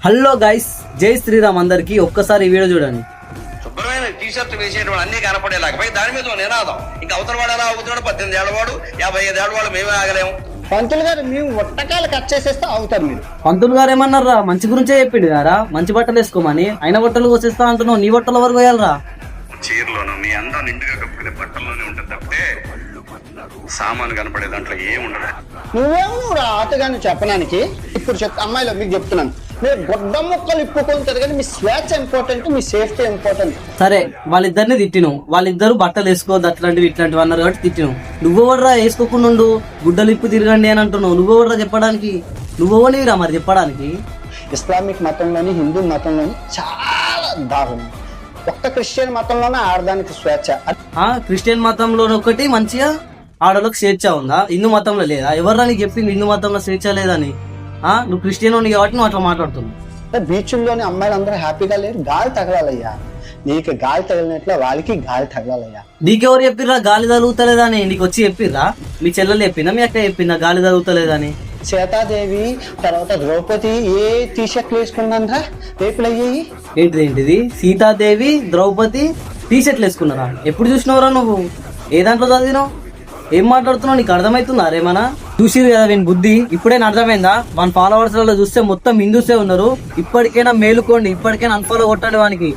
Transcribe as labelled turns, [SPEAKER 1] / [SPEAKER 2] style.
[SPEAKER 1] Hello guys, జై శ్రీరామ్ అందరికి. ఒక్కసారి ఈ వీడియో చూడండి.
[SPEAKER 2] శుభ్రమైన టీషర్ట్ వేసేటువంటి అన్ని కనపడేలాగా దాని మీద నినాదం. ఇంకా అవతల వాడు ఎలా అవుతున్నాడు, 18 ఏళ్ల వాడు 55 ఏళ్ల వాడు, మేమే ఆగలేము.
[SPEAKER 3] పంతులు గారు మేము ఒట్టకాయలు కట్ చేసేస్తే అవుతారు మీరు.
[SPEAKER 1] పంతులు గారు ఏమన్నారా? మంచి గురించే చెప్పిండు గారా, మంచి బట్టలు వేసుకోమని. అయిన బట్టలు కోసేస్తా అంటున్నావు, నీ బట్టల వరకు పోయాలరా.
[SPEAKER 2] చీరలోను మీ అందం నిండుగా కప్పుకునే బట్టల్లోనే ఉంటుంది తప్పితే సామాను కనపడే దాంట్లో ఏముండదు.
[SPEAKER 3] నువ్వేమో ఆటగాని చెప్పడానికి. ఇప్పుడు అమ్మాయిలో మీకు చెప్తున్నాను, మీరు గొడ్డ ముక్కలు ఇప్పుకుంటారు కానీ మీ స్వేచ్ఛ ఇంపార్టెంట్, మీ సేఫ్టీ ఇంపార్టెంట్.
[SPEAKER 1] సరే, వాళ్ళిద్దరిని తిట్టిను. వాళ్ళిద్దరు బట్టలు వేసుకోవద్దు అట్లాంటివి ఇట్లాంటివి అన్నారు కాబట్టి తిట్టిను. నువ్వెవర్రా వేసుకోకుండా ఉండు, గుడ్డలు ఇప్పు తిరగండి అని అంటున్నావు. నువ్వెవర్రా చెప్పడానికి? నువ్వెవనివిరా మరి చెప్పడానికి?
[SPEAKER 3] ఇస్లామిక్ మతంలోని, హిందూ మతంలోని చాలా దారుణం. ఒక్క క్రిస్టియన్ మతంలోనే ఆడదానికి స్వేచ్ఛ.
[SPEAKER 1] క్రిస్టియన్ మతంలో ఒకటి మంచిగా ఆడలకు స్వేచ్ఛ ఉందా? హిందూ మతంలో లేదా? ఎవర్రా నీకు చెప్పింది హిందూ మతంలో స్వేచ్ఛ లేదని? నువ్వు క్రిస్టియన్ ఉంది కాబట్టి నువ్వు అట్లా మాట్లాడుతున్నావు.
[SPEAKER 3] బీచ్ల్లోని అమ్మాయిలు అందరూ హ్యాపీగా లేరు. గాలి తగలాలయ్యా, నీకు గాలి తగిలినట్లు వాళ్ళకి గాలి తగలాలయ్యా.
[SPEAKER 1] నీకెవరు చెప్పిర్రా గాలి తగులుతలేదని? నీకు వచ్చి చెప్పిర్రా? మీ చెల్లెలు చెప్పిందా, మీ అక్క చెప్పిందా గాలి తగులుతలేదని?
[SPEAKER 3] సీతాదేవి తర్వాత ద్రౌపది ఏ టీషర్ట్లు వేసుకున్నారా రేపులు అయ్యాయి.
[SPEAKER 1] ఏంటిది? సీతాదేవి ద్రౌపది టీషర్ట్లు వేసుకున్నారా? ఎప్పుడు చూసినవరా నువ్వు? ఏ దాంట్లో చదివినావు? ఏం మాట్లాడుతున్నావు? నీకు అర్థమవుతుందా? రేమన్నా చూసిరు కదా వీని బుద్ధి. ఇప్పుడైనా అర్థమైందా? మన ఫాలోవర్స్ లలో చూస్తే మొత్తం హిందూసే ఉన్నారు. ఇప్పటికైనా మేలుకోండి, ఇప్పటికైనా అన్ఫాలో కొట్టండి వానికి.